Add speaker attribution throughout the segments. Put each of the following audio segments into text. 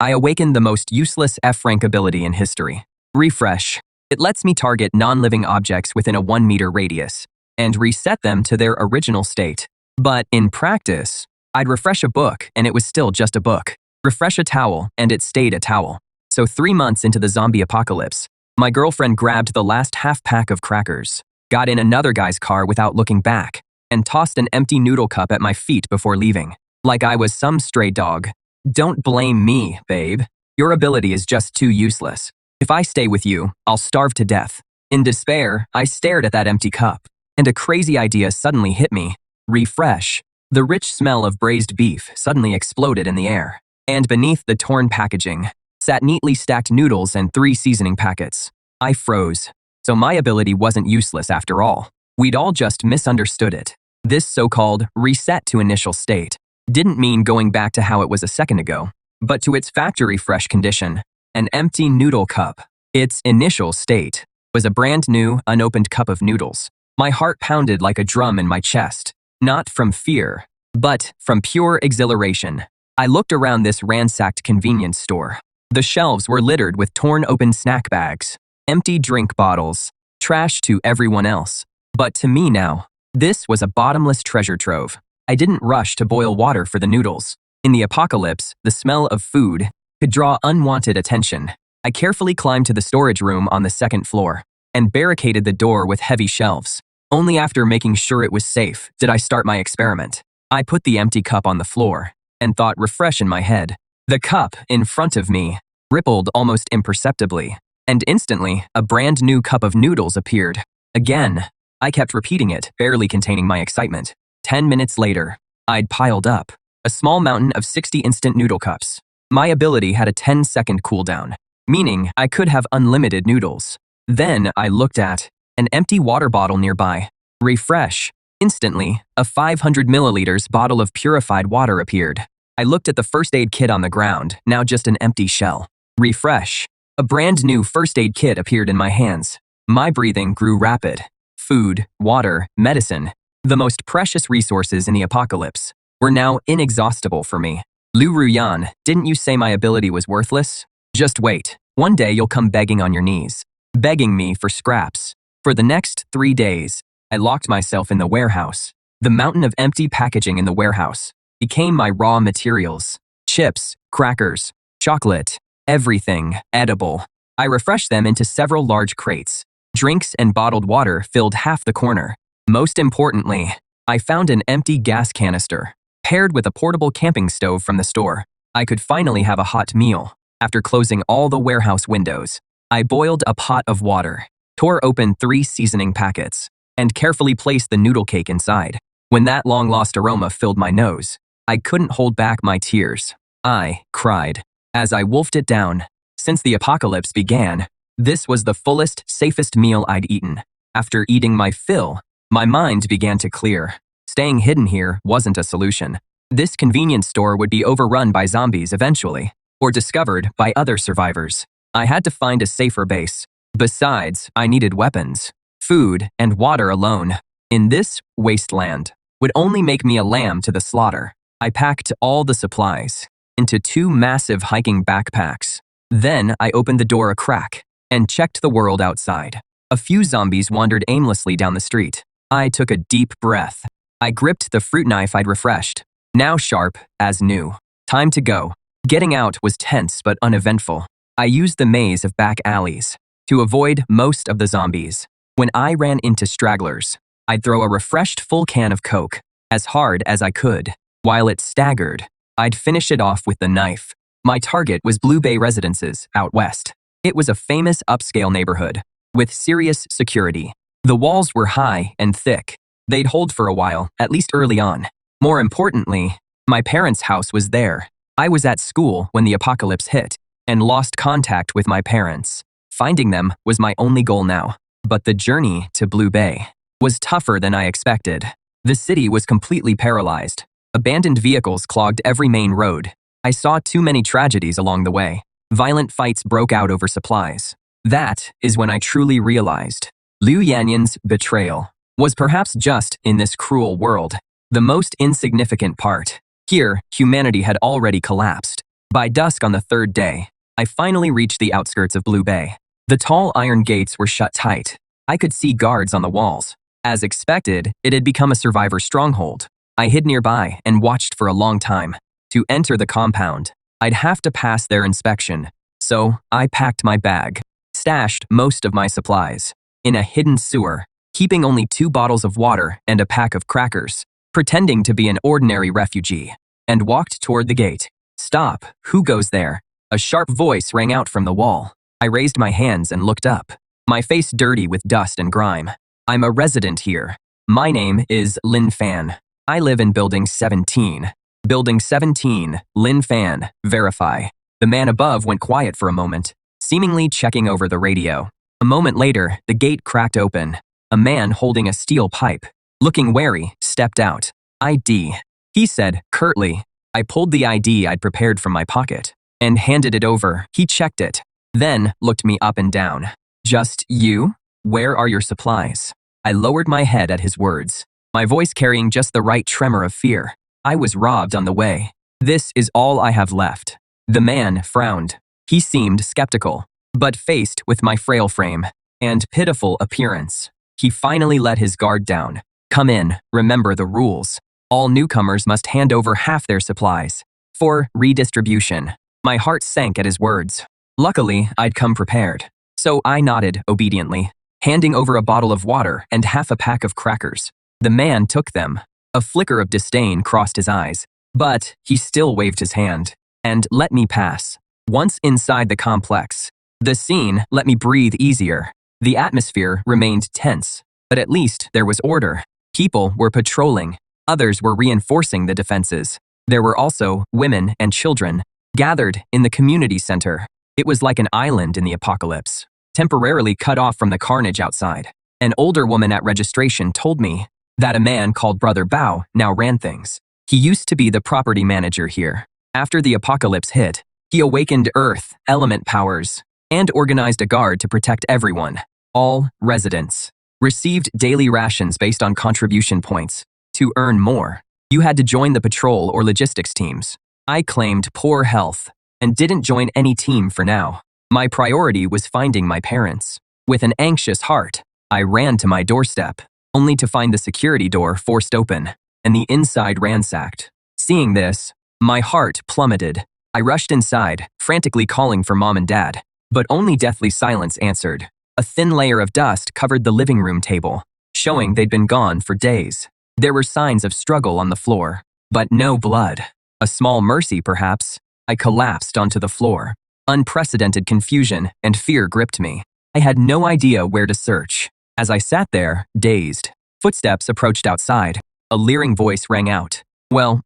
Speaker 1: I awakened the most useless F-rank ability in history. Refresh. It lets me target non-living objects within a 1-meter radius and reset them to their original state. But in practice, I'd refresh a book and it was still just a book. Refresh a towel and it stayed a towel. So 3 months into the zombie apocalypse, my girlfriend grabbed the last half-pack of crackers, got in another guy's car without looking back, and tossed an empty noodle cup at my feet before leaving, like I was some stray dog. Don't blame me, babe. Your ability is just too useless. If I stay with you, I'll starve to death. In despair, I stared at that empty cup, and a crazy idea suddenly hit me. Refresh. The rich smell of braised beef suddenly exploded in the air, and beneath the torn packaging sat neatly stacked noodles and 3 seasoning packets. I froze. So my ability wasn't useless after all. We'd all just misunderstood it. This so-called reset to initial state didn't mean going back to how it was a second ago, but to its factory fresh condition, an empty noodle cup. Its initial state was a brand new, unopened cup of noodles. My heart pounded like a drum in my chest, not from fear, but from pure exhilaration. I looked around this ransacked convenience store. The shelves were littered with torn open snack bags, empty drink bottles, trash to everyone else. But to me now, this was a bottomless treasure trove. I didn't rush to boil water for the noodles. In the apocalypse, the smell of food could draw unwanted attention. I carefully climbed to the storage room on the 2nd floor and barricaded the door with heavy shelves. Only after making sure it was safe did I start my experiment. I put the empty cup on the floor and thought refresh in my head. The cup in front of me rippled almost imperceptibly, and instantly a brand new cup of noodles appeared. Again, I kept repeating it, barely containing my excitement. 10 minutes later, I'd piled up a small mountain of 60 instant noodle cups. My ability had a 10-second cooldown, meaning I could have unlimited noodles. Then I looked at an empty water bottle nearby. Refresh. Instantly, a 500 milliliters bottle of purified water appeared. I looked at the first aid kit on the ground, now just an empty shell. Refresh. A brand new first aid kit appeared in my hands. My breathing grew rapid. Food, water, medicine, the most precious resources in the apocalypse, were now inexhaustible for me. Lu Ruyan, didn't you say my ability was worthless? Just wait. One day you'll come begging on your knees, begging me for scraps. For the next 3 days, I locked myself in the warehouse. The mountain of empty packaging in the warehouse became my raw materials. Chips, crackers, chocolate, everything edible. I refreshed them into several large crates. Drinks and bottled water filled half the corner. Most importantly, I found an empty gas canister, paired with a portable camping stove from the store. I could finally have a hot meal. After closing all the warehouse windows, I boiled a pot of water, tore open 3 seasoning packets, and carefully placed the noodle cake inside. When that long-lost aroma filled my nose, I couldn't hold back my tears. I cried as I wolfed it down. Since the apocalypse began, this was the fullest, safest meal I'd eaten. After eating my fill, my mind began to clear. Staying hidden here wasn't a solution. This convenience store would be overrun by zombies eventually, or discovered by other survivors. I had to find a safer base. Besides, I needed weapons. Food and water alone, in this wasteland, would only make me a lamb to the slaughter. I packed all the supplies into 2 massive hiking backpacks. Then I opened the door a crack and checked the world outside. A few zombies wandered aimlessly down the street. I took a deep breath. I gripped the fruit knife I'd refreshed, now sharp as new. Time to go. Getting out was tense but uneventful. I used the maze of back alleys to avoid most of the zombies. When I ran into stragglers, I'd throw a refreshed full can of Coke as hard as I could. While it staggered, I'd finish it off with the knife. My target was Blue Bay Residences out west. It was a famous upscale neighborhood with serious security. The walls were high and thick. They'd hold for a while, at least early on. More importantly, my parents' house was there. I was at school when the apocalypse hit and lost contact with my parents. Finding them was my only goal now. But the journey to Blue Bay was tougher than I expected. The city was completely paralyzed. Abandoned vehicles clogged every main road. I saw too many tragedies along the way. Violent fights broke out over supplies. That is when I truly realized Liu Yanyan's betrayal was perhaps just, in this cruel world, the most insignificant part. Here, humanity had already collapsed. By dusk on the third day, I finally reached the outskirts of Blue Bay. The tall iron gates were shut tight. I could see guards on the walls. As expected, it had become a survivor stronghold. I hid nearby and watched for a long time. To enter the compound, I'd have to pass their inspection, so I packed my bag, stashed most of my supplies in a hidden sewer, keeping only 2 bottles of water and a pack of crackers, pretending to be an ordinary refugee, and walked toward the gate. "Stop, who goes there?" A sharp voice rang out from the wall. I raised my hands and looked up, my face dirty with dust and grime. "I'm a resident here. My name is Lin Fan. I live in Building 17. Building 17, Lin Fan, verify." The man above went quiet for a moment, seemingly checking over the radio. A moment later, the gate cracked open. A man holding a steel pipe, looking wary, stepped out. "ID," he said curtly. I pulled the ID I'd prepared from my pocket and handed it over. He checked it, then looked me up and down. "Just you? Where are your supplies?" I lowered my head at his words, my voice carrying just the right tremor of fear. "I was robbed on the way. This is all I have left." The man frowned. He seemed skeptical, but faced with my frail frame and pitiful appearance, he finally let his guard down. "Come in, remember the rules. All newcomers must hand over half their supplies for redistribution." My heart sank at his words. Luckily, I'd come prepared, so I nodded obediently, handing over a bottle of water and half a pack of crackers. The man took them. A flicker of disdain crossed his eyes, but he still waved his hand and let me pass. Once inside the complex, the scene let me breathe easier. The atmosphere remained tense, but at least there was order. People were patrolling. Others were reinforcing the defenses. There were also women and children gathered in the community center. It was like an island in the apocalypse, temporarily cut off from the carnage outside. An older woman at registration told me that a man called Brother Bao now ran things. He used to be the property manager here. After the apocalypse hit, he awakened Earth element powers and organized a guard to protect everyone. All residents received daily rations based on contribution points. To earn more, you had to join the patrol or logistics teams. I claimed poor health and didn't join any team for now. My priority was finding my parents. With an anxious heart, I ran to my doorstep, only to find the security door forced open and the inside ransacked. Seeing this, my heart plummeted. I rushed inside, frantically calling for Mom and Dad, but only deathly silence answered. A thin layer of dust covered the living room table, showing they'd been gone for days. There were signs of struggle on the floor, but no blood. A small mercy, perhaps. I collapsed onto the floor. Unprecedented confusion and fear gripped me. I had no idea where to search. As I sat there, dazed, footsteps approached outside. A leering voice rang out. Well,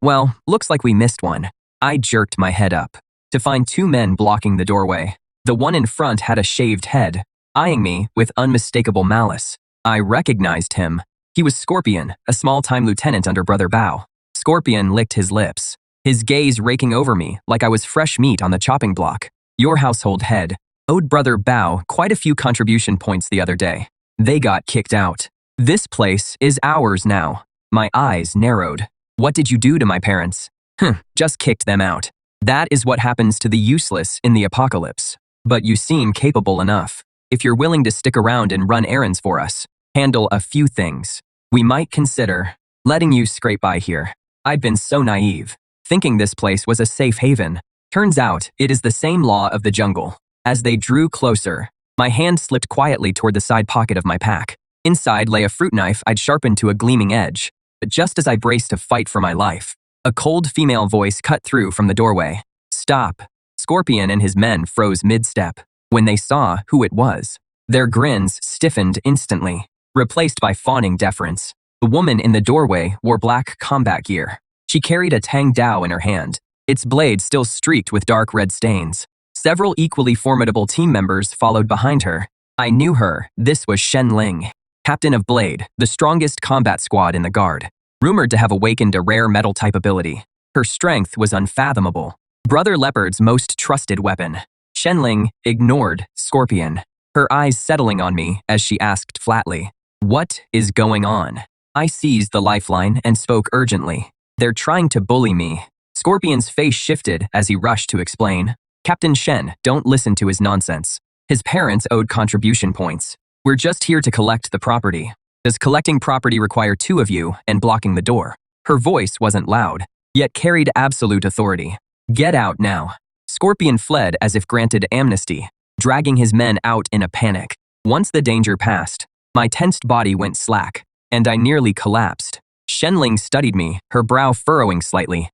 Speaker 1: looks like we missed one." I jerked my head up to find 2 men blocking the doorway. The one in front had a shaved head, eyeing me with unmistakable malice. I recognized him. He was Scorpion, a small-time lieutenant under Brother Bao. Scorpion licked his lips, his gaze raking over me like I was fresh meat on the chopping block. "Your household head owed Brother Bao quite a few contribution points the other day. They got kicked out. This place is ours now." My eyes narrowed. "What did you do to my parents?" Just kicked them out. That is what happens to the useless in the apocalypse. But you seem capable enough. If you're willing to stick around and run errands for us, handle a few things, we might consider letting you scrape by here." I'd been so naive, thinking this place was a safe haven. Turns out, it is the same law of the jungle. As they drew closer, my hand slipped quietly toward the side pocket of my pack. Inside lay a fruit knife I'd sharpened to a gleaming edge. But just as I braced to fight for my life, a cold female voice cut through from the doorway. "Stop." Scorpion and his men froze mid-step when they saw who it was. Their grins stiffened instantly, replaced by fawning deference. The woman in the doorway wore black combat gear. She carried a Tang Dao in her hand, its blade still streaked with dark red stains. Several equally formidable team members followed behind her. I knew her. This was Shen Ling, captain of Blade, the strongest combat squad in the guard, rumored to have awakened a rare metal-type ability. Her strength was unfathomable. Brother Leopard's most trusted weapon. Shenling ignored Scorpion, her eyes settling on me as she asked flatly, "What is going on?" I seized the lifeline and spoke urgently. "They're trying to bully me." Scorpion's face shifted as he rushed to explain. Captain Shen, don't listen to his nonsense. His parents owed contribution points. We're just here to collect the property. Does collecting property require two of you and blocking the door? Her voice wasn't loud, yet carried absolute authority. Get out now. Scorpion fled as if granted amnesty, dragging his men out in a panic. Once the danger passed, my tensed body went slack, and I nearly collapsed. Shenling studied me, her brow furrowing slightly.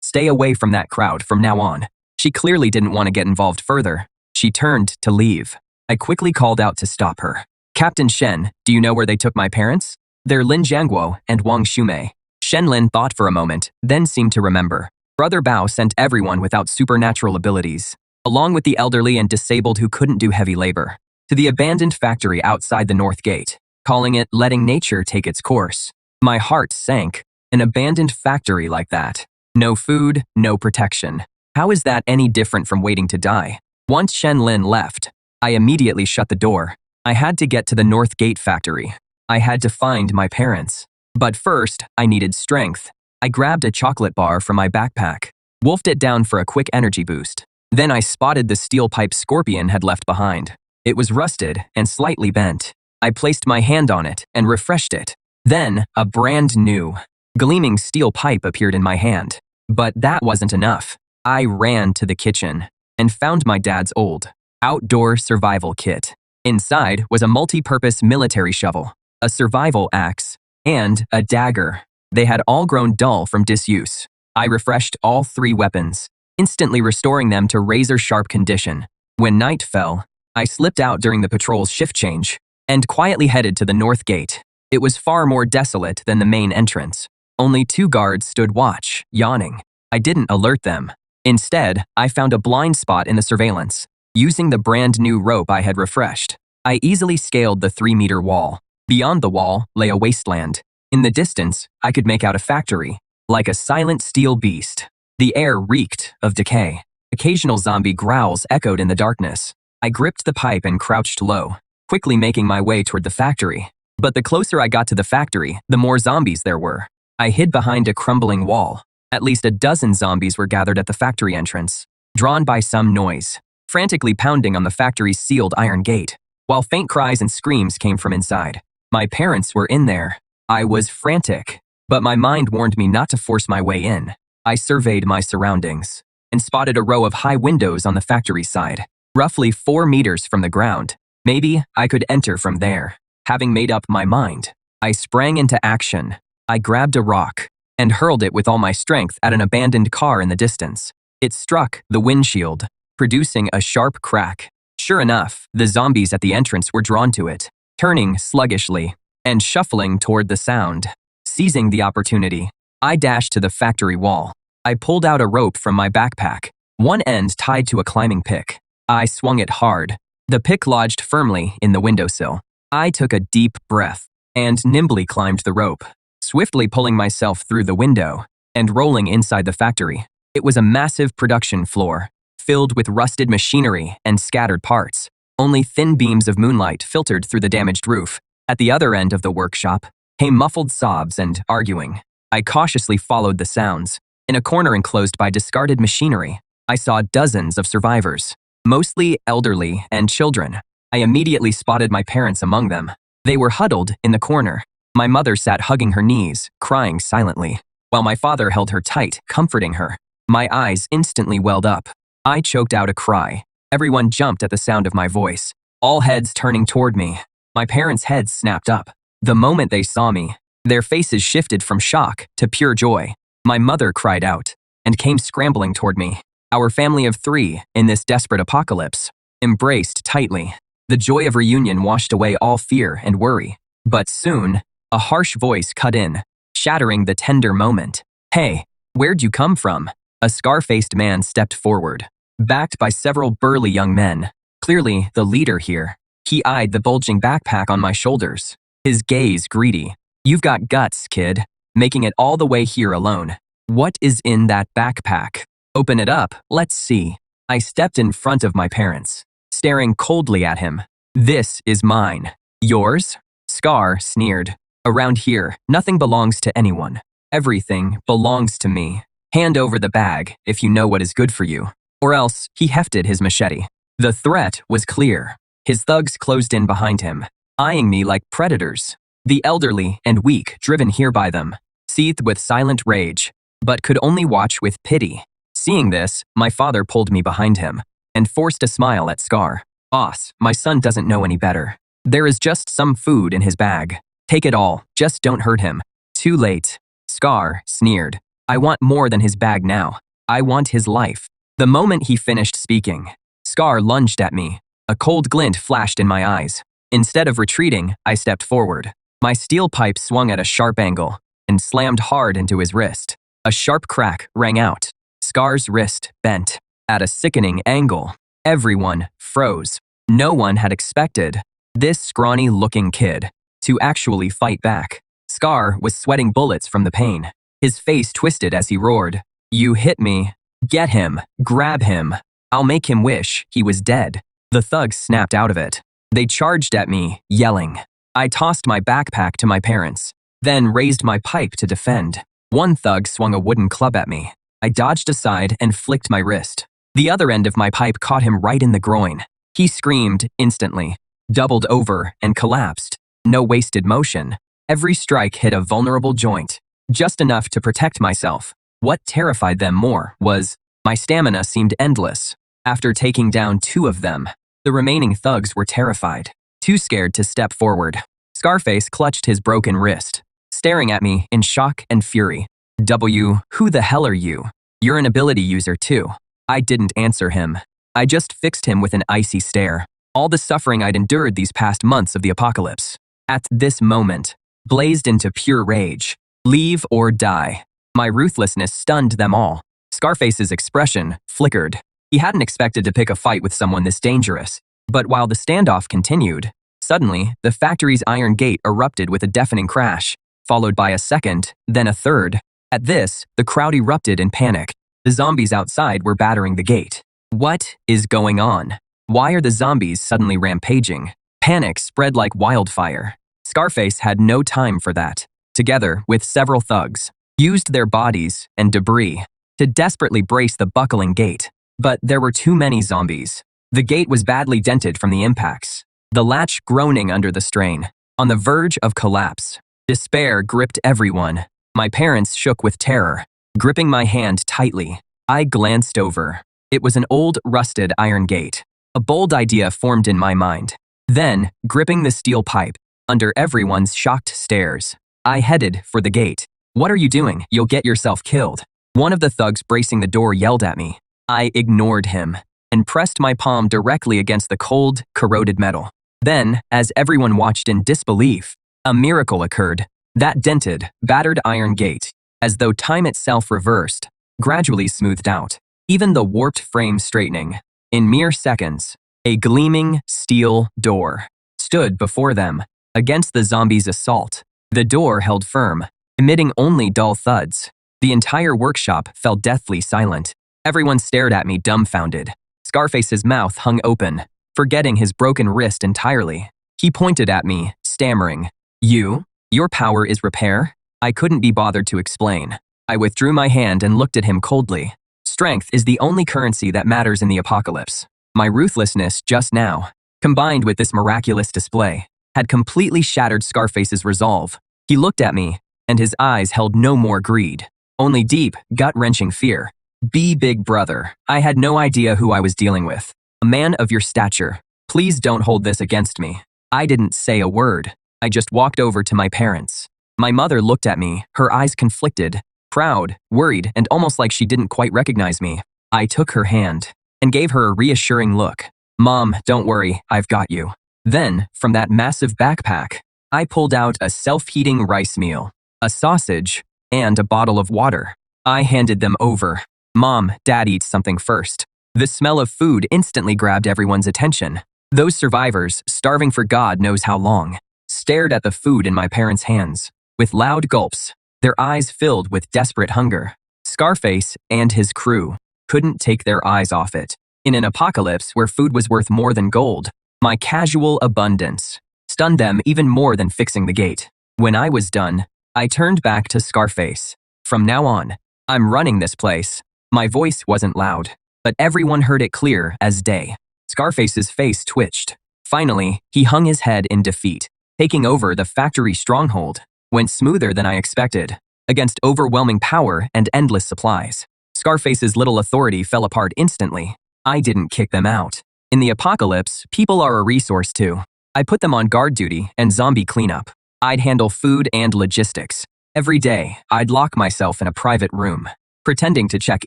Speaker 1: Stay away from that crowd from now on. She clearly didn't want to get involved further. She turned to leave. I quickly called out to stop her. Captain Shen, do you know where they took my parents? They're Lin Jiangguo and Wang Shumei. Shenlin thought for a moment, then seemed to remember. Brother Bao sent everyone without supernatural abilities, along with the elderly and disabled who couldn't do heavy labor, to the abandoned factory outside the North Gate, calling it letting nature take its course. My heart sank. An abandoned factory like that. No food, no protection. How is that any different from waiting to die? Once Shenlin left, I immediately shut the door. I had to get to the North Gate factory. I had to find my parents. But first, I needed strength. I grabbed a chocolate bar from my backpack, wolfed it down for a quick energy boost. Then I spotted the steel pipe Scorpion had left behind. It was rusted and slightly bent. I placed my hand on it and refreshed it. Then, a brand new, gleaming steel pipe appeared in my hand. But that wasn't enough. I ran to the kitchen and found my dad's old, outdoor survival kit. Inside was a multi-purpose military shovel, a survival axe, and a dagger. They had all grown dull from disuse. I refreshed all three weapons, instantly restoring them to razor-sharp condition. When night fell, I slipped out during the patrol's shift change and quietly headed to the North Gate. It was far more desolate than the main entrance. Only 2 guards stood watch, yawning. I didn't alert them. Instead, I found a blind spot in the surveillance. Using the brand new rope I had refreshed, I easily scaled the 3-meter wall. Beyond the wall lay a wasteland. In the distance, I could make out a factory, like a silent steel beast. The air reeked of decay. Occasional zombie growls echoed in the darkness. I gripped the pipe and crouched low, quickly making my way toward the factory. But the closer I got to the factory, the more zombies there were. I hid behind a crumbling wall. At least a dozen zombies were gathered at the factory entrance, drawn by some noise, frantically pounding on the factory's sealed iron gate, while faint cries and screams came from inside. My parents were in there. I was frantic, but my mind warned me not to force my way in. I surveyed my surroundings and spotted a row of high windows on the factory side, roughly 4 meters from the ground. Maybe I could enter from there. Having made up my mind, I sprang into action. I grabbed a rock and hurled it with all my strength at an abandoned car in the distance. It struck the windshield, producing a sharp crack. Sure enough, the zombies at the entrance were drawn to it, turning sluggishly and shuffling toward the sound. Seizing the opportunity, I dashed to the factory wall. I pulled out a rope from my backpack, one end tied to a climbing pick. I swung it hard. The pick lodged firmly in the windowsill. I took a deep breath and nimbly climbed the rope, swiftly pulling myself through the window and rolling inside the factory. It was a massive production floor, filled with rusted machinery and scattered parts. Only thin beams of moonlight filtered through the damaged roof. At the other end of the workshop came muffled sobs and arguing. I cautiously followed the sounds. In a corner enclosed by discarded machinery, I saw dozens of survivors, mostly elderly and children. I immediately spotted my parents among them. They were huddled in the corner. My mother sat hugging her knees, crying silently, while my father held her tight, comforting her. My eyes instantly welled up. I choked out a cry. Everyone jumped at the sound of my voice, all heads turning toward me. My parents' heads snapped up. The moment they saw me, their faces shifted from shock to pure joy. My mother cried out and came scrambling toward me. Our family of 3, in this desperate apocalypse, embraced tightly. The joy of reunion washed away all fear and worry. But soon, a harsh voice cut in, shattering the tender moment. "Hey, where'd you come from?" A scar-faced man stepped forward, backed by several burly young men. Clearly the leader here. He eyed the bulging backpack on my shoulders, his gaze greedy. "You've got guts, kid, making it all the way here alone. What is in that backpack? Open it up, let's see." I stepped in front of my parents, staring coldly at him. "This is mine." "Yours?" Scar sneered. "Around here, nothing belongs to anyone. Everything belongs to me. Hand over the bag if you know what is good for you. Or else, he hefted his machete. The threat was clear. His thugs closed in behind him, eyeing me like predators. The elderly and weak, driven here by them, seethed with silent rage, but could only watch with pity. Seeing this, my father pulled me behind him and forced a smile at Scar. Boss, my son doesn't know any better. There is just some food in his bag. Take it all, just don't hurt him. Too late. Scar sneered. I want more than his bag now. I want his life. The moment he finished speaking, Scar lunged at me. A cold glint flashed in my eyes. Instead of retreating, I stepped forward. My steel pipe swung at a sharp angle and slammed hard into his wrist. A sharp crack rang out. Scar's wrist bent. At a sickening angle, everyone froze. No one had expected this scrawny-looking kid to actually fight back. Scar was sweating bullets from the pain. His face twisted as he roared. You hit me. Get him. Grab him. I'll make him wish he was dead. The thugs snapped out of it. They charged at me, yelling. I tossed my backpack to my parents, then raised my pipe to defend. One thug swung a wooden club at me. I dodged aside and flicked my wrist. The other end of my pipe caught him right in the groin. He screamed instantly, doubled over, and collapsed. No wasted motion. Every strike hit a vulnerable joint, just enough to protect myself. What terrified them more was my stamina seemed endless. After taking down 2 of them, the remaining thugs were terrified, too scared to step forward. Scarface clutched his broken wrist, staring at me in shock and fury. Who the hell are you? You're an ability user too. I didn't answer him. I just fixed him with an icy stare. All the suffering I'd endured these past months of the apocalypse, at this moment, blazed into pure rage. Leave or die. My ruthlessness stunned them all. Scarface's expression flickered. He hadn't expected to pick a fight with someone this dangerous. But while the standoff continued, suddenly, the factory's iron gate erupted with a deafening crash, followed by a second, then a third. At this, the crowd erupted in panic. The zombies outside were battering the gate. What is going on? Why are the zombies suddenly rampaging? Panic spread like wildfire. Scarface had no time for that. Together with several thugs, used their bodies and debris to desperately brace the buckling gate. But there were too many zombies. The gate was badly dented from the impacts, the latch groaning under the strain, on the verge of collapse. Despair gripped everyone. My parents shook with terror, gripping my hand tightly. I glanced over. It was an old, rusted iron gate. A bold idea formed in my mind. Then, gripping the steel pipe, under everyone's shocked stares, I headed for the gate. What are you doing? You'll get yourself killed. One of the thugs bracing the door yelled at me. I ignored him and pressed my palm directly against the cold, corroded metal. Then, as everyone watched in disbelief, a miracle occurred. That dented, battered iron gate, as though time itself reversed, gradually smoothed out, even the warped frame straightening. In mere seconds, a gleaming steel door stood before them, against the zombies' assault. The door held firm, emitting only dull thuds. The entire workshop fell deathly silent. Everyone stared at me dumbfounded. Scarface's mouth hung open, forgetting his broken wrist entirely. He pointed at me, stammering, Your power is repair? I couldn't be bothered to explain. I withdrew my hand and looked at him coldly. Strength is the only currency that matters in the apocalypse. My ruthlessness just now, combined with this miraculous display, had completely shattered Scarface's resolve. He looked at me, and his eyes held no more greed, only deep, gut-wrenching fear. Be big brother. I had no idea who I was dealing with. A man of your stature. Please don't hold this against me. I didn't say a word. I just walked over to my parents. My mother looked at me, her eyes conflicted, proud, worried, and almost like she didn't quite recognize me. I took her hand and gave her a reassuring look. Mom, don't worry, I've got you. Then, from that massive backpack, I pulled out a self-heating rice meal, a sausage, and a bottle of water. I handed them over. Mom, Dad eats something first. The smell of food instantly grabbed everyone's attention. Those survivors, starving for God knows how long, stared at the food in my parents' hands. With loud gulps, their eyes filled with desperate hunger. Scarface and his crew couldn't take their eyes off it. In an apocalypse where food was worth more than gold, my casual abundance stunned them even more than fixing the gate. When I was done, I turned back to Scarface. From now on, I'm running this place. My voice wasn't loud, but everyone heard it clear as day. Scarface's face twitched. Finally, he hung his head in defeat. Taking over the factory stronghold went smoother than I expected. Against overwhelming power and endless supplies, Scarface's little authority fell apart instantly. I didn't kick them out. In the apocalypse, people are a resource too. I put them on guard duty and zombie cleanup. I'd handle food and logistics. Every day, I'd lock myself in a private room, pretending to check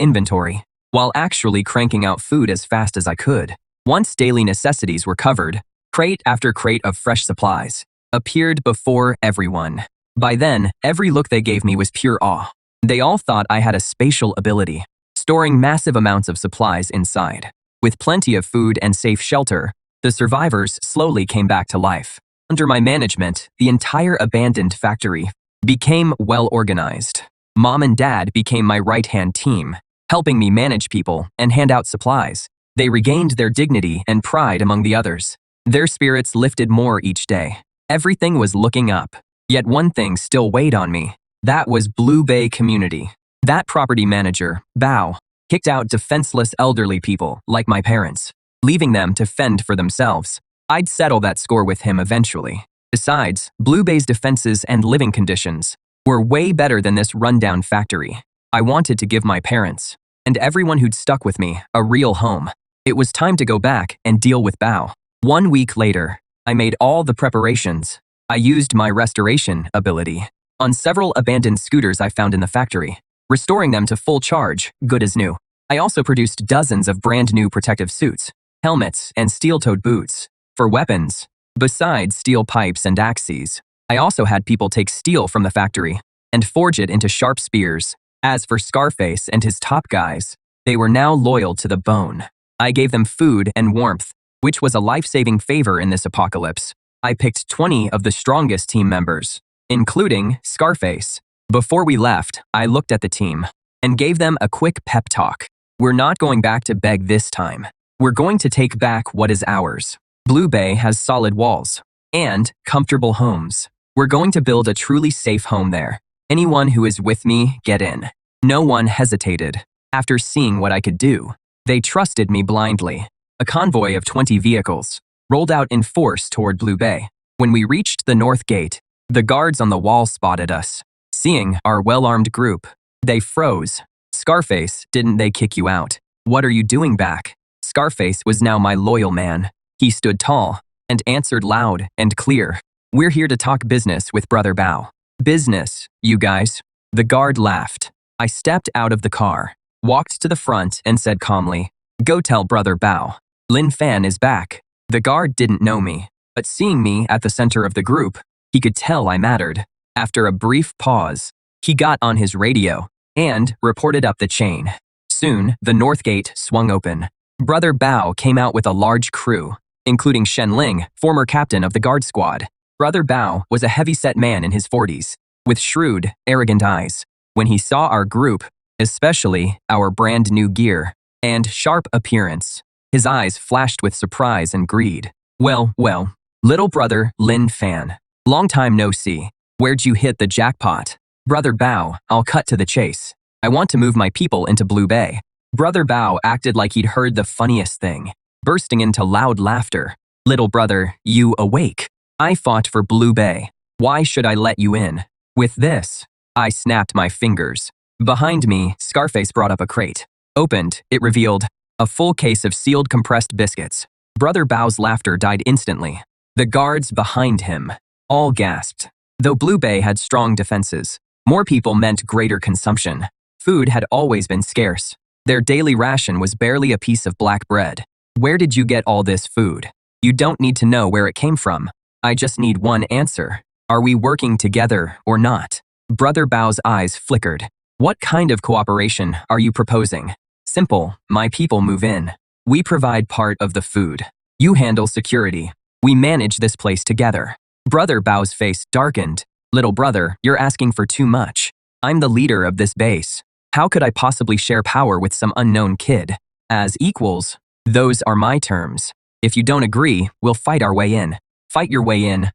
Speaker 1: inventory, while actually cranking out food as fast as I could. Once daily necessities were covered, crate after crate of fresh supplies appeared before everyone. By then, every look they gave me was pure awe. They all thought I had a spatial ability, storing massive amounts of supplies inside. With plenty of food and safe shelter, the survivors slowly came back to life. Under my management, the entire abandoned factory became well organized. Mom and Dad became my right-hand team, helping me manage people and hand out supplies. They regained their dignity and pride among the others. Their spirits lifted more each day. Everything was looking up. Yet one thing still weighed on me. That was Blue Bay Community. That property manager, Bao, kicked out defenseless elderly people like my parents, leaving them to fend for themselves. I'd settle that score with him eventually. Besides, Blue Bay's defenses and living conditions were way better than this rundown factory. I wanted to give my parents, and everyone who'd stuck with me, a real home. It was time to go back and deal with Bao. 1 week later, I made all the preparations. I used my restoration ability on several abandoned scooters I found in the factory, restoring them to full charge, good as new. I also produced dozens of brand new protective suits, helmets, and steel-toed boots for weapons. Besides steel pipes and axes, I also had people take steel from the factory and forge it into sharp spears. As for Scarface and his top guys, they were now loyal to the bone. I gave them food and warmth, which was a life-saving favor in this apocalypse. I picked 20 of the strongest team members, including Scarface. Before we left, I looked at the team and gave them a quick pep talk. We're not going back to beg this time. We're going to take back what is ours. Blue Bay has solid walls and comfortable homes. We're going to build a truly safe home there. Anyone who is with me, get in. No one hesitated. After seeing what I could do, they trusted me blindly. A convoy of 20 vehicles rolled out in force toward Blue Bay. When we reached the north gate, the guards on the wall spotted us. Seeing our well-armed group, they froze. Scarface, didn't they kick you out? What are you doing back? Scarface was now my loyal man. He stood tall and answered loud and clear. We're here to talk business with Brother Bao. Business, you guys. The guard laughed. I stepped out of the car, walked to the front and said calmly, go tell Brother Bao. Lin Fan is back. The guard didn't know me, but seeing me at the center of the group, he could tell I mattered. After a brief pause, he got on his radio and reported up the chain. Soon, the north gate swung open. Brother Bao came out with a large crew, including Shen Ling, former captain of the guard squad. Brother Bao was a heavy-set man in his 40s, with shrewd, arrogant eyes. When he saw our group, especially our brand new gear and sharp appearance, his eyes flashed with surprise and greed. Well, little brother Lin Fan, long time no see. Where'd you hit the jackpot? Brother Bao, I'll cut to the chase. I want to move my people into Blue Bay. Brother Bao acted like he'd heard the funniest thing, bursting into loud laughter. Little brother, you awake? I fought for Blue Bay. Why should I let you in? With this, I snapped my fingers. Behind me, Scarface brought up a crate. Opened, it revealed a full case of sealed compressed biscuits. Brother Bao's laughter died instantly. The guards behind him all gasped. Though Blue Bay had strong defenses, more people meant greater consumption. Food had always been scarce. Their daily ration was barely a piece of black bread. Where did you get all this food? You don't need to know where it came from. I just need one answer. Are we working together or not? Brother Bao's eyes flickered. What kind of cooperation are you proposing? Simple, my people move in. We provide part of the food. You handle security. We manage this place together. Brother Bao's face darkened. Little brother, you're asking for too much. I'm the leader of this base. How could I possibly share power with some unknown kid? As equals, those are my terms. If you don't agree, we'll fight our way in. Fight your way in.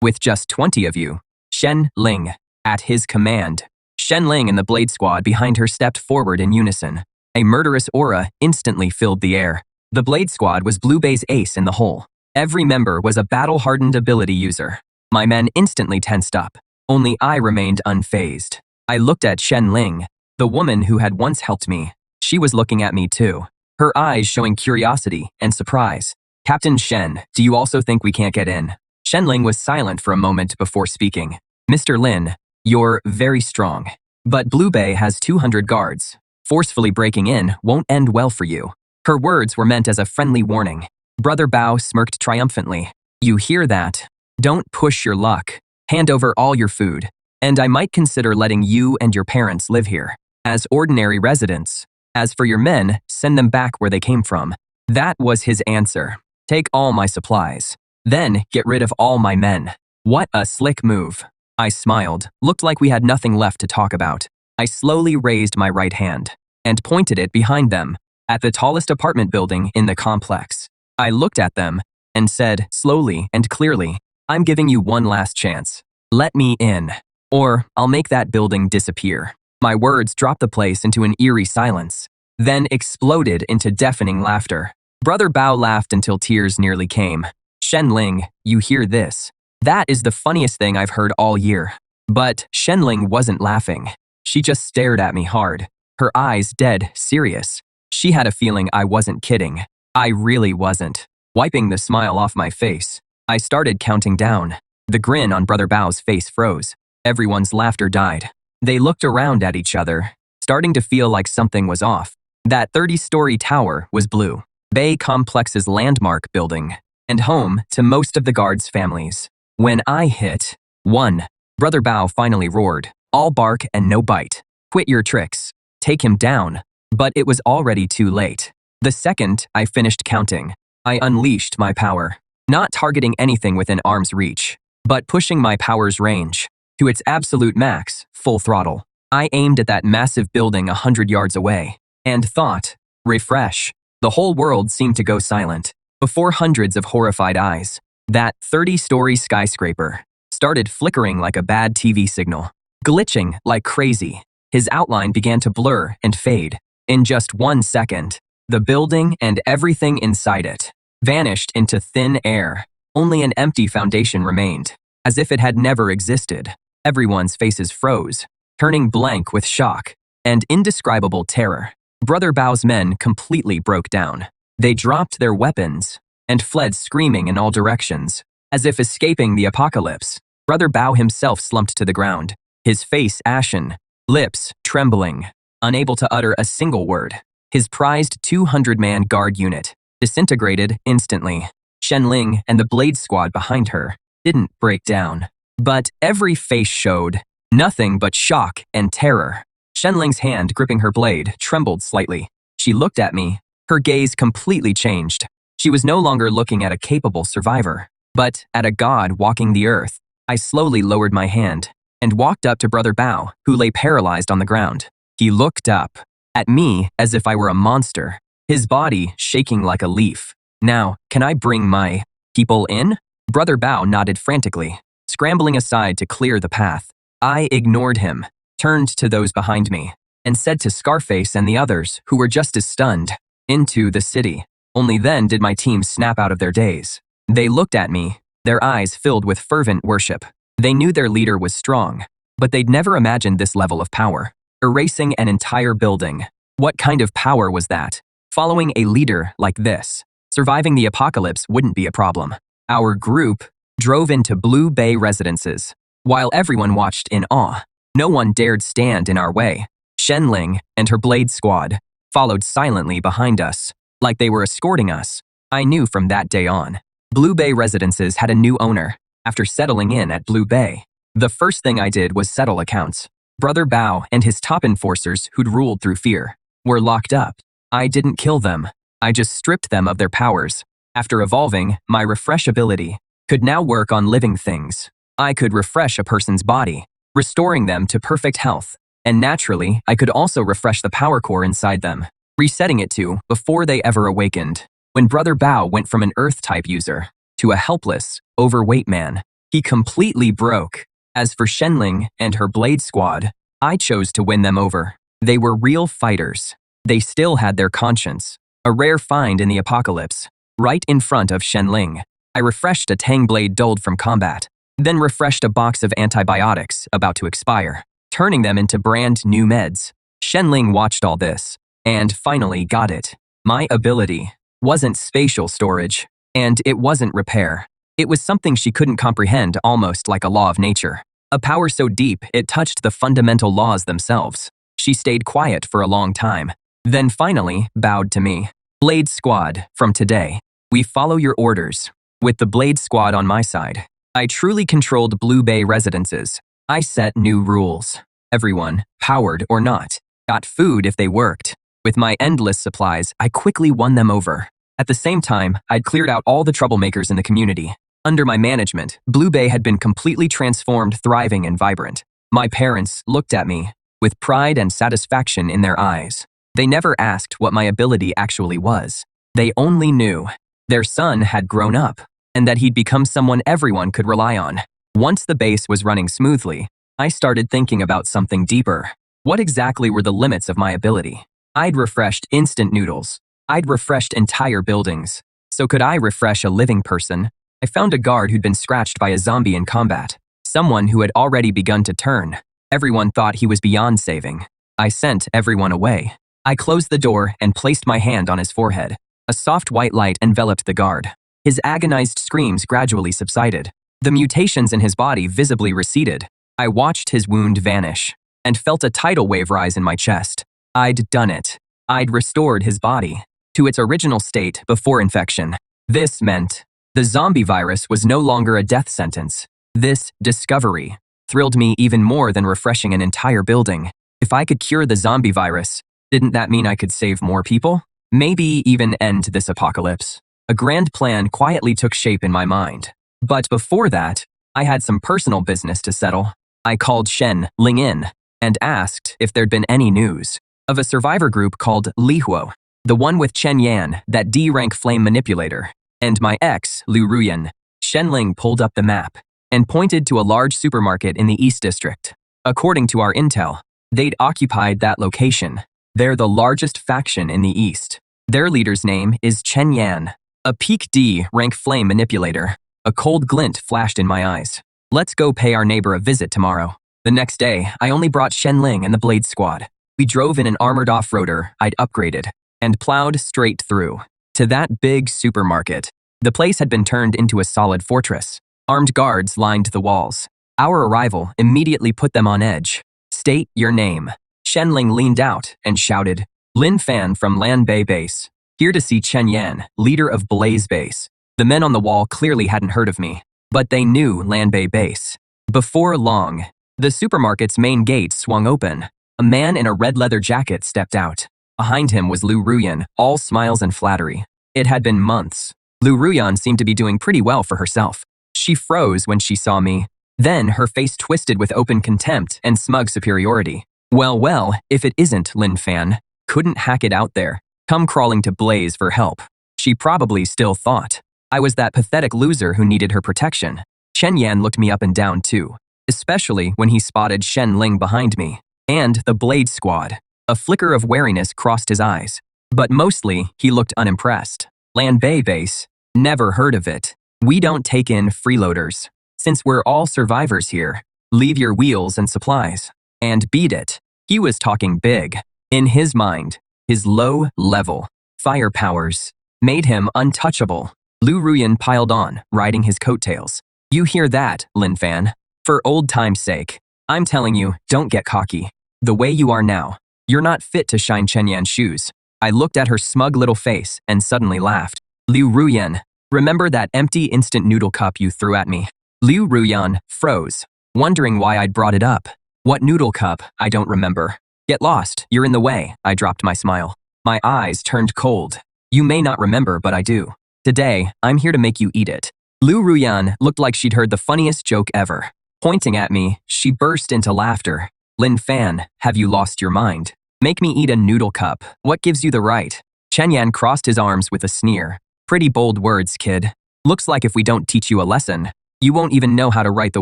Speaker 1: With just 20 of you. Shen Ling, At his command, Shenling and the Blade Squad behind her stepped forward in unison. A murderous aura instantly filled the air. The Blade Squad was Blue Bay's ace in the hole. Every member was a battle-hardened ability user. My men instantly tensed up. Only I remained unfazed. I looked at Shenling, the woman who had once helped me. She was looking at me too, her eyes showing curiosity and surprise. Captain Shen, do you also think we can't get in? Shenling was silent for a moment before speaking. Mr. Lin, you're very strong. But Blue Bay has 200 guards. Forcefully breaking in won't end well for you. Her words were meant as a friendly warning. Brother Bao smirked triumphantly. You hear that? Don't push your luck. Hand over all your food. And I might consider letting you and your parents live here as ordinary residents. As for your men, send them back where they came from. That was his answer. Take all my supplies. Then get rid of all my men. What a slick move. I smiled. Looked like we had nothing left to talk about. I slowly raised my right hand and pointed it behind them at the tallest apartment building in the complex. I looked at them and said slowly and clearly, I'm giving you one last chance. Let me in, or I'll make that building disappear. My words dropped the place into an eerie silence, then exploded into deafening laughter. Brother Bao laughed until tears nearly came. Shenling, you hear this? That is the funniest thing I've heard all year. But Shenling wasn't laughing. She just stared at me hard, her eyes dead serious. She had a feeling I wasn't kidding. I really wasn't. Wiping the smile off my face, I started counting down. The grin on Brother Bao's face froze. Everyone's laughter died. They looked around at each other, starting to feel like something was off. That 30-story tower was Blue Bay Complex's landmark building and home to most of the guards' families. When I hit 1, Brother Bao finally roared, all bark and no bite. Quit your tricks. Take him down. But it was already too late. The second I finished counting, I unleashed my power, not targeting anything within arm's reach, but pushing my power's range to its absolute max, full throttle. I aimed at that massive building 100 yards away and thought, refresh. The whole world seemed to go silent. Before hundreds of horrified eyes, that 30-story skyscraper started flickering like a bad TV signal, glitching like crazy. His outline began to blur and fade. In just 1 second, the building and everything inside it vanished into thin air. Only an empty foundation remained, as if it had never existed. Everyone's faces froze, turning blank with shock and indescribable terror. Brother Bao's men completely broke down. They dropped their weapons and fled screaming in all directions, as if escaping the apocalypse. Brother Bao himself slumped to the ground, his face ashen, lips trembling, unable to utter a single word. His prized 200-man guard unit disintegrated instantly. Shenling and the Blade Squad behind her didn't break down, but every face showed nothing but shock and terror. Shenling's hand gripping her blade trembled slightly. She looked at me. Her gaze completely changed. She was no longer looking at a capable survivor, but at a god walking the earth. I slowly lowered my hand and walked up to Brother Bao, who lay paralyzed on the ground. He looked up at me as if I were a monster, his body shaking like a leaf. Now, can I bring my people in? Brother Bao nodded frantically, scrambling aside to clear the path. I ignored him, turned to those behind me, and said to Scarface and the others, who were just as stunned, into the city. Only then did my team snap out of their daze. They looked at me, their eyes filled with fervent worship. They knew their leader was strong, but they'd never imagined this level of power. Erasing an entire building. What kind of power was that? Following a leader like this, surviving the apocalypse wouldn't be a problem. Our group drove into Blue Bay residences. While everyone watched in awe, no one dared stand in our way. Shenling and her Blade Squad followed silently behind us, like they were escorting us. I knew from that day on, Blue Bay residences had a new owner. After settling in at Blue Bay, the first thing I did was settle accounts. Brother Bao and his top enforcers who'd ruled through fear were locked up. I didn't kill them. I just stripped them of their powers. After evolving, my refresh ability could now work on living things. I could refresh a person's body, restoring them to perfect health. And naturally, I could also refresh the power core inside them, resetting it to before they ever awakened. When Brother Bao went from an Earth-type user to a helpless, overweight man, he completely broke. As for Shenling and her Blade Squad, I chose to win them over. They were real fighters. They still had their conscience, a rare find in the apocalypse. Right in front of Shenling, I refreshed a Tang blade dulled from combat, then refreshed a box of antibiotics about to expire, turning them into brand new meds. Shenling watched all this, and finally got it. My ability wasn't spatial storage, and it wasn't repair. It was something she couldn't comprehend, almost like a law of nature. A power so deep it touched the fundamental laws themselves. She stayed quiet for a long time, then finally bowed to me. Blade Squad, from today, we follow your orders. With the Blade Squad on my side, I truly controlled Blue Bay residences. I set new rules. Everyone, powered or not, got food if they worked. With my endless supplies, I quickly won them over. At the same time, I'd cleared out all the troublemakers in the community. Under my management, Blue Bay had been completely transformed, thriving and vibrant. My parents looked at me with pride and satisfaction in their eyes. They never asked what my ability actually was. They only knew their son had grown up and that he'd become someone everyone could rely on. Once the base was running smoothly, I started thinking about something deeper. What exactly were the limits of my ability? I'd refreshed instant noodles. I'd refreshed entire buildings. So could I refresh a living person? I found a guard who'd been scratched by a zombie in combat. Someone who had already begun to turn. Everyone thought he was beyond saving. I sent everyone away. I closed the door and placed my hand on his forehead. A soft white light enveloped the guard. His agonized screams gradually subsided. The mutations in his body visibly receded. I watched his wound vanish and felt a tidal wave rise in my chest. I'd done it. I'd restored his body to its original state before infection. This meant the zombie virus was no longer a death sentence. This discovery thrilled me even more than refreshing an entire building. If I could cure the zombie virus, didn't that mean I could save more people? Maybe even end this apocalypse. A grand plan quietly took shape in my mind. But before that, I had some personal business to settle. I called Shen Ling in and asked if there'd been any news of a survivor group called Li Huo, the one with Chen Yan, that D-rank flame manipulator, and my ex, Lu Ruyan. Shen Ling pulled up the map and pointed to a large supermarket in the East District. According to our intel, they'd occupied that location. They're the largest faction in the East. Their leader's name is Chen Yan, a peak D rank flame manipulator. A cold glint flashed in my eyes. Let's go pay our neighbor a visit tomorrow. The next day, I only brought Shen Ling and the Blade Squad. We drove in an armored off-roader I'd upgraded and plowed straight through to that big supermarket. The place had been turned into a solid fortress. Armed guards lined the walls. Our arrival immediately put them on edge. State your name. Shen Ling leaned out and shouted, Lin Fan from Lan Bei Base. Here to see Chen Yan, leader of Blaze Base. The men on the wall clearly hadn't heard of me, but they knew Lan Bei Base. Before long, the supermarket's main gate swung open. A man in a red leather jacket stepped out. Behind him was Lu Ruyan, all smiles and flattery. It had been months. Lu Ruyan seemed to be doing pretty well for herself. She froze when she saw me. Then her face twisted with open contempt and smug superiority. Well, if it isn't Lin Fan, couldn't hack it out there. Come crawling to Blaze for help. She probably still thought I was that pathetic loser who needed her protection. Chen Yan looked me up and down too, especially when he spotted Shen Ling behind me, and the Blade Squad. A flicker of wariness crossed his eyes, but mostly he looked unimpressed. Lan Bei Base? Never heard of it. We don't take in freeloaders. Since we're all survivors here, leave your wheels and supplies, and beat it. He was talking big. In his mind, his low-level fire powers made him untouchable. Lu Ruyan piled on, riding his coattails. You hear that, Lin Fan? For old time's sake, I'm telling you, don't get cocky. The way you are now, you're not fit to shine Chen Yan's shoes. I looked at her smug little face and suddenly laughed. Lu Ruyan, remember that empty instant noodle cup you threw at me? Lu Ruyan froze, wondering why I'd brought it up. What noodle cup? I don't remember. Get lost, you're in the way. I dropped my smile. My eyes turned cold. You may not remember, but I do. Today, I'm here to make you eat it. Lu Ruyan looked like she'd heard the funniest joke ever. Pointing at me, she burst into laughter. Lin Fan, have you lost your mind? Make me eat a noodle cup. What gives you the right? Chen Yan crossed his arms with a sneer. Pretty bold words, kid. Looks like if we don't teach you a lesson, you won't even know how to write the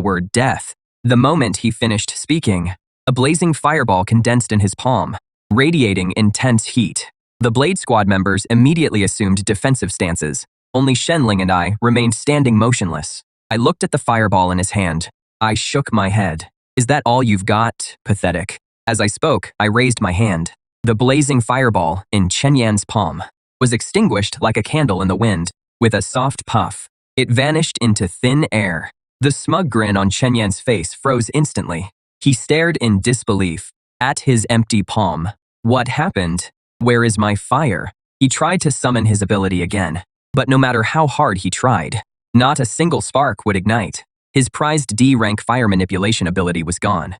Speaker 1: word death. The moment he finished speaking, a blazing fireball condensed in his palm, radiating intense heat. The Blade Squad members immediately assumed defensive stances. Only Shenling and I remained standing motionless. I looked at the fireball in his hand. I shook my head. Is that all you've got? Pathetic. As I spoke, I raised my hand. The blazing fireball, in Chen Yan's palm, was extinguished like a candle in the wind. With a soft puff, it vanished into thin air. The smug grin on Chen Yan's face froze instantly. He stared in disbelief at his empty palm. What happened? Where is my fire? He tried to summon his ability again, but no matter how hard he tried, not a single spark would ignite. His prized D-rank fire manipulation ability was gone.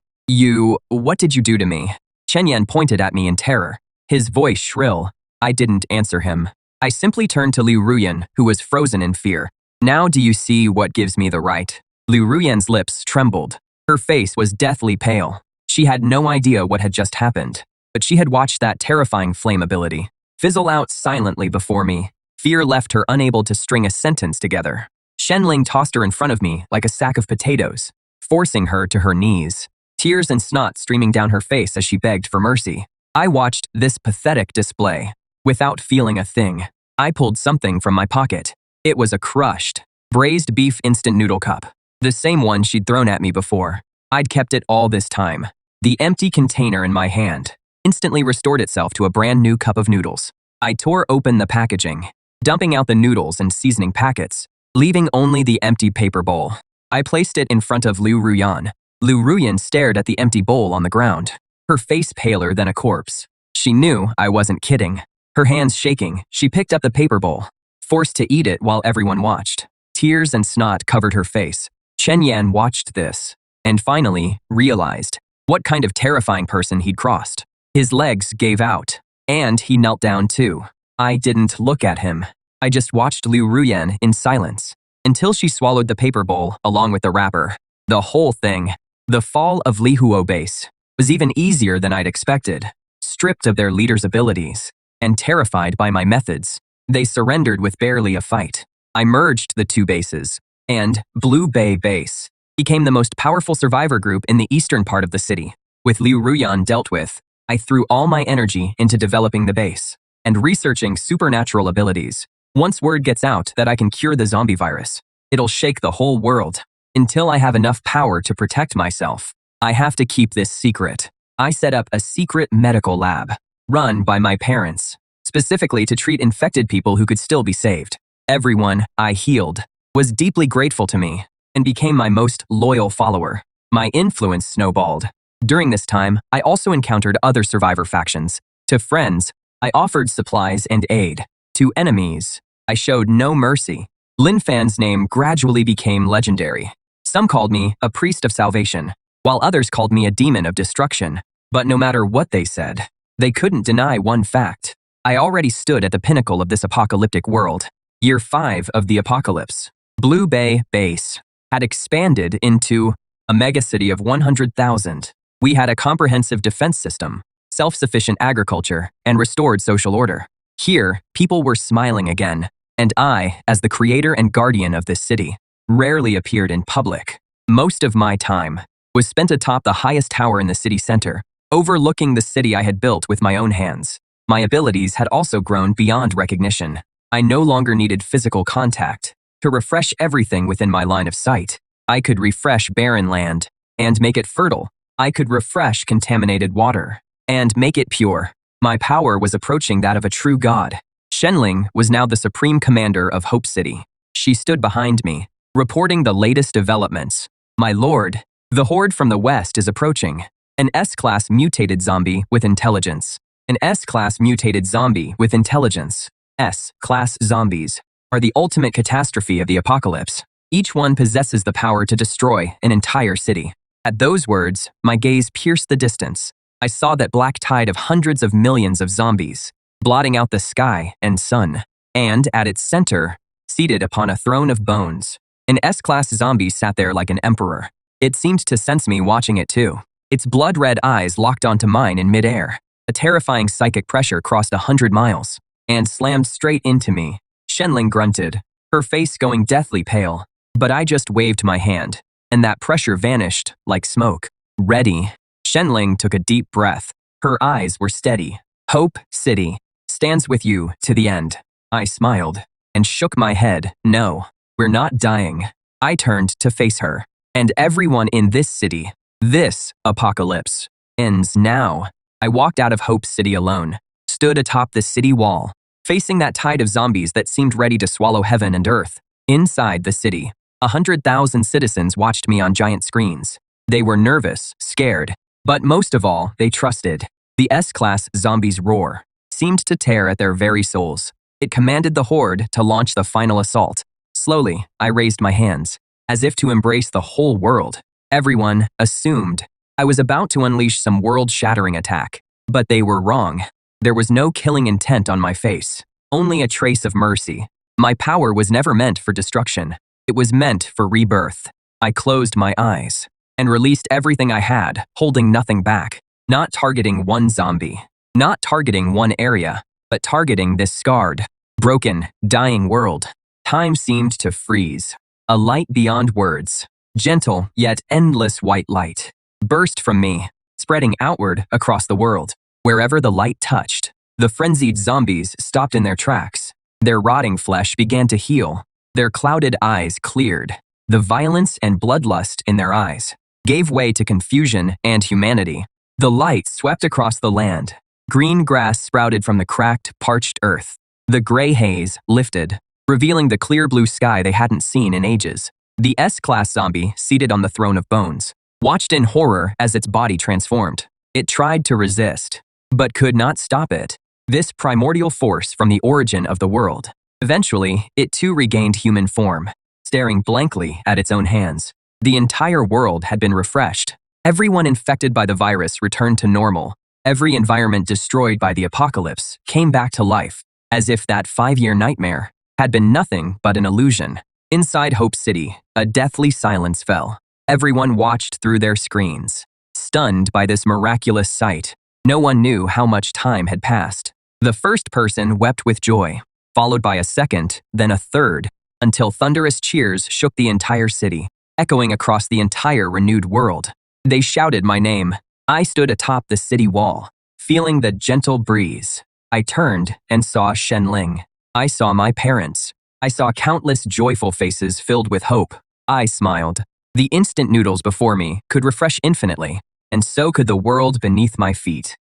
Speaker 1: What did you do to me? Chen Yan pointed at me in terror, his voice shrill. I didn't answer him. I simply turned to Liu Ruyan, who was frozen in fear. Now do you see what gives me the right? Liu Ruyan's lips trembled. Her face was deathly pale. She had no idea what had just happened, but she had watched that terrifying flame ability fizzle out silently before me. Fear left her unable to string a sentence together. Shenling tossed her in front of me like a sack of potatoes, forcing her to her knees. Tears and snot streaming down her face as she begged for mercy. I watched this pathetic display without feeling a thing. I pulled something from my pocket. It was a crushed, braised beef instant noodle cup, the same one she'd thrown at me before. I'd kept it all this time. The empty container in my hand instantly restored itself to a brand new cup of noodles. I tore open the packaging, dumping out the noodles and seasoning packets, leaving only the empty paper bowl. I placed it in front of Liu Ruyan. Liu Ruyan stared at the empty bowl on the ground, her face paler than a corpse. She knew I wasn't kidding. Her hands shaking, she picked up the paper bowl, forced to eat it while everyone watched. Tears and snot covered her face. Chen Yan watched this, and finally realized what kind of terrifying person he'd crossed. His legs gave out, and he knelt down too. I didn't look at him. I just watched Liu Ruyan in silence, until she swallowed the paper bowl along with the wrapper. The whole thing, the fall of Li Huo base, was even easier than I'd expected. Stripped of their leader's abilities, and terrified by my methods, they surrendered with barely a fight. I merged the two bases, and Blue Bay Base became the most powerful survivor group in the eastern part of the city. With Liu Ruyan dealt with, I threw all my energy into developing the base and researching supernatural abilities. Once word gets out that I can cure the zombie virus, it'll shake the whole world. Until I have enough power to protect myself, I have to keep this secret. I set up a secret medical lab, run by my parents, specifically to treat infected people who could still be saved. Everyone I healed was deeply grateful to me and became my most loyal follower. My influence snowballed. During this time, I also encountered other survivor factions. To friends, I offered supplies and aid. To enemies, I showed no mercy. Lin Fan's name gradually became legendary. Some called me a priest of salvation, while others called me a demon of destruction. But no matter what they said, they couldn't deny one fact. I already stood at the pinnacle of this apocalyptic world. Year 5 of the apocalypse. Blue Bay Base had expanded into a megacity of 100,000. We had a comprehensive defense system, self-sufficient agriculture, and restored social order. Here, people were smiling again, and I, as the creator and guardian of this city, rarely appeared in public. Most of my time was spent atop the highest tower in the city center, overlooking the city I had built with my own hands. My abilities had also grown beyond recognition. I no longer needed physical contact to refresh everything within my line of sight. I could refresh barren land and make it fertile. I could refresh contaminated water and make it pure. My power was approaching that of a true god. Shenling was now the supreme commander of Hope City. She stood behind me, reporting the latest developments. My lord, the horde from the west is approaching. An S-class mutated zombie with intelligence. An S-class mutated zombie with intelligence. S-class zombies are the ultimate catastrophe of the apocalypse. Each one possesses the power to destroy an entire city. At those words, my gaze pierced the distance. I saw that black tide of hundreds of millions of zombies, blotting out the sky and sun. And at its center, seated upon a throne of bones, an S-class zombie sat there like an emperor. It seemed to sense me watching it too. Its blood-red eyes locked onto mine in midair. A terrifying psychic pressure crossed 100 miles and slammed straight into me. Shenling grunted, her face going deathly pale, but I just waved my hand. and that pressure vanished like smoke. Ready. Shenling took a deep breath. Her eyes were steady. Hope City stands with you to the end. I smiled and shook my head. No, we're not dying. I turned to face her. And everyone in this city, this apocalypse, ends now. I walked out of Hope City alone, stood atop the city wall, facing that tide of zombies that seemed ready to swallow heaven and earth. Inside the city, 100,000 citizens watched me on giant screens. They were nervous, scared, but most of all, they trusted. The S-Class zombies' roar seemed to tear at their very souls. It commanded the horde to launch the final assault. Slowly, I raised my hands, as if to embrace the whole world. Everyone assumed I was about to unleash some world-shattering attack, but they were wrong. There was no killing intent on my face, only a trace of mercy. My power was never meant for destruction. It was meant for rebirth. I closed my eyes and released everything I had, holding nothing back. Not targeting one zombie, not targeting one area, but targeting this scarred, broken, dying world. Time seemed to freeze. A light beyond words, gentle yet endless white light, burst from me, spreading outward across the world. Wherever the light touched, the frenzied zombies stopped in their tracks. Their rotting flesh began to heal. Their clouded eyes cleared. The violence and bloodlust in their eyes gave way to confusion and humanity. The light swept across the land. Green grass sprouted from the cracked, parched earth. The gray haze lifted, revealing the clear blue sky they hadn't seen in ages. The S-Class zombie, seated on the throne of bones, watched in horror as its body transformed. It tried to resist, but could not stop it. This primordial force from the origin of the world. Eventually, it too regained human form, staring blankly at its own hands. The entire world had been refreshed. Everyone infected by the virus returned to normal. Every environment destroyed by the apocalypse came back to life, as if that 5-year nightmare had been nothing but an illusion. Inside Hope City, a deathly silence fell. Everyone watched through their screens, stunned by this miraculous sight. No one knew how much time had passed. The first person wept with joy, followed by a second, then a third, until thunderous cheers shook the entire city, echoing across the entire renewed world. They shouted my name. I stood atop the city wall, feeling the gentle breeze. I turned and saw Shenling. I saw my parents. I saw countless joyful faces filled with hope. I smiled. The instant noodles before me could refresh infinitely, and so could the world beneath my feet.